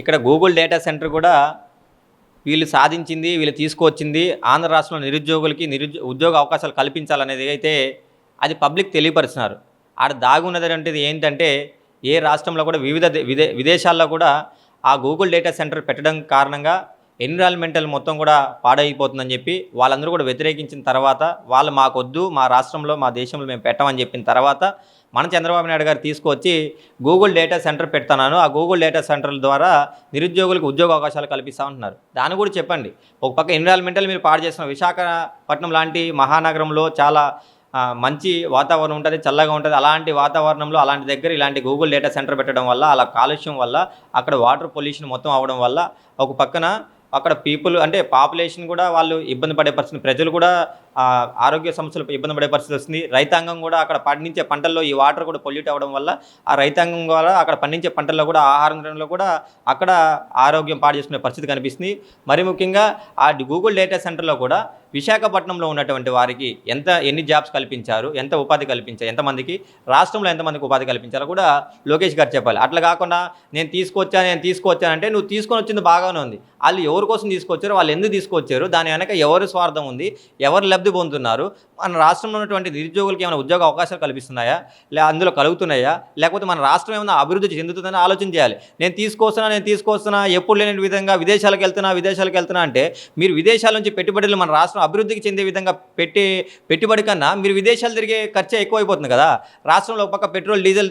ఇక్కడ Google data centre కూడా వీళ్ళు సాధించింది, వీళ్ళు తీసుకొచ్చింది ఆంధ్ర రాష్ట్రంలో నిరుద్యోగులకి ఉద్యోగ అవకాశాలు కల్పించాలనేది అయితే అది పబ్లిక్ తెలియపరుస్తున్నారు. ఆడ దాగున్నది అంటే ఏంటంటే ఏ రాష్ట్రంలో కూడా విదేశాల్లో కూడా ఆ గూగుల్ డేటా సెంటర్ పెట్టడం కారణంగా ఎన్విరాన్మెంటల్ మొత్తం కూడా పాడైపోతుందని చెప్పి వాళ్ళందరూ కూడా వ్యతిరేకించిన తర్వాత వాళ్ళు మాకొద్దు, మా రాష్ట్రంలో మా దేశంలో మేము పెట్టమని చెప్పిన తర్వాత మన చంద్రబాబు నాయుడు గారు తీసుకొచ్చి గూగుల్ డేటా సెంటర్ పెడతాను, ఆ గూగుల్ డేటా సెంటర్ల ద్వారా నిరుద్యోగులకు ఉద్యోగ అవకాశాలు కల్పిస్తామంటున్నారు. దాన్ని కూడా చెప్పండి. ఒక పక్క ఎన్విరాన్మెంటల్ మీరు పాడు చేస్తున్నారు. విశాఖపట్నం లాంటి మహానగరంలో చాలా మంచి వాతావరణం ఉంటుంది, చల్లగా ఉంటుంది. అలాంటి వాతావరణంలో అలాంటి దగ్గర ఇలాంటి గూగుల్ డేటా సెంటర్ పెట్టడం వల్ల, అలా కాలుష్యం వల్ల, అక్కడ వాటర్ పొల్యూషన్ మొత్తం అవడం వల్ల ఒక పక్కన అక్కడ పీపుల్ అంటే పాపులేషన్ కూడా వాళ్ళు ఇబ్బంది పడే పరిస్థితి, ప్రజలు కూడా ఆరోగ్య సమస్యలు ఇబ్బంది పడే పరిస్థితి వస్తుంది. రైతాంగం కూడా అక్కడ పండించే పంటల్లో ఈ వాటర్ కూడా పొల్యూట్ అవ్వడం వల్ల ఆ రైతాంగం ద్వారా అక్కడ పండించే పంటల్లో కూడా ఆహారంలో కూడా అక్కడ ఆరోగ్యం పాడు చేసుకునే పరిస్థితి కనిపిస్తుంది. మరి ముఖ్యంగా ఆ గూగుల్ డేటా సెంటర్లో కూడా విశాఖపట్నంలో ఉన్నటువంటి వారికి ఎన్ని జాబ్స్ కల్పించారు, ఎంత ఉపాధి కల్పించారు, ఎంతమందికి, రాష్ట్రంలో ఎంతమందికి ఉపాధి కల్పించారో కూడా లోకేష్ గారు చెప్పాలి. అట్లా కాకుండా నేను తీసుకొచ్చానంటే నువ్వు తీసుకొని వచ్చింది బాగానే ఉంది. వాళ్ళు ఎవరి కోసం తీసుకొచ్చారు, వాళ్ళు ఎందుకు తీసుకొచ్చారు, దాని వెనక ఎవరి స్వార్థం ఉంది, ఎవరు లబ్ధి పొందుతున్నారు, మన రాష్ట్రంలో ఉన్నటువంటి నిరుద్యోగులకి ఏమైనా ఉద్యోగ అవకాశాలు కల్పిస్తున్నాయా, అందులో కలుగుతున్నాయా, లేకపోతే మన రాష్ట్రం ఏమైనా అభివృద్ధి చెందుతుందని ఆలోచన చేయాలి. నేను తీసుకొస్తున్నా ఎప్పుడు లేని విధంగా విదేశాలకు వెళ్తున్నా అంటే మీరు విదేశాల నుంచి పెట్టుబడులు మన రాష్ట్రం అభివృద్ధికి చెందే విధంగా పెట్టుబడి కన్నా మీరు విదేశాలు తిరిగే ఖర్చు ఎక్కువైపోతుంది కదా. రాష్ట్రంలో ఒక పక్క పెట్రోల్ డీజిల్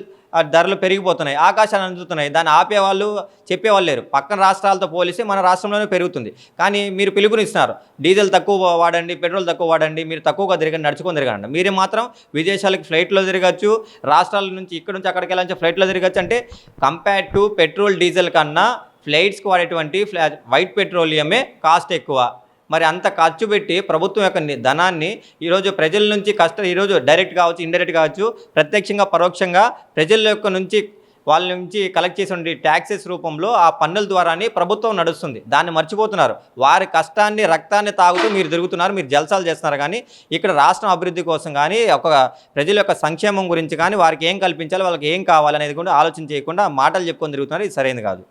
ధరలు పెరిగిపోతున్నాయి, ఆకాశాన్ని అందుతున్నాయి. దాన్ని ఆపేవాళ్ళు చెప్పేవాళ్ళు లేరు. పక్కన రాష్ట్రాలతో పోలిస్తే మన రాష్ట్రంలోనే పెరుగుతుంది. కానీ మీరు పిలుపునిస్తున్నారు, డీజిల్ తక్కువ వాడండి, పెట్రోల్ తక్కువ వాడండి, మీరు తక్కువగా తిరగండి, నడుచుకొని తిరగండి. మీరే మాత్రం విదేశాలకు ఫ్లైట్లో తిరగచ్చు, రాష్ట్రాల నుంచి ఇక్కడ నుంచి అక్కడికి వెళ్ళాలంటే ఫ్లైట్లో తిరగచ్చు. అంటే కంపేర్ టు పెట్రోల్ డీజిల్ కన్నా ఫ్లైట్స్కి వాడేటువంటి వైట్ పెట్రోలియమే కాస్ట్ ఎక్కువ. మరి అంత ఖర్చు పెట్టి ప్రభుత్వం యొక్క ధనాన్ని ఈరోజు ప్రజల నుంచి ఈరోజు డైరెక్ట్ కావచ్చు, ఇండైరెక్ట్ కావచ్చు, ప్రత్యక్షంగా పరోక్షంగా ప్రజల యొక్క నుంచి వాళ్ళ నుంచి కలెక్ట్ చేసే ట్యాక్సెస్ రూపంలో ఆ పన్నుల ద్వారానే ప్రభుత్వం నడుస్తుంది. దాన్ని మర్చిపోతున్నారు. వారి కష్టాన్ని రక్తాన్ని తాగుతూ మీరు తిరుగుతున్నారు, మీరు జల్సాలు చేస్తున్నారు. కానీ ఇక్కడ రాష్ట్రం అభివృద్ధి కోసం కానీ ఒక ప్రజల యొక్క సంక్షేమం గురించి కానీ వారికి ఏం కల్పించాలి, వాళ్ళకి ఏం కావాలనేది కూడా ఆలోచన చేయకుండా మాటలు చెప్పుకొని తిరుగుతున్నారు. ఇది సరైనది కాదు.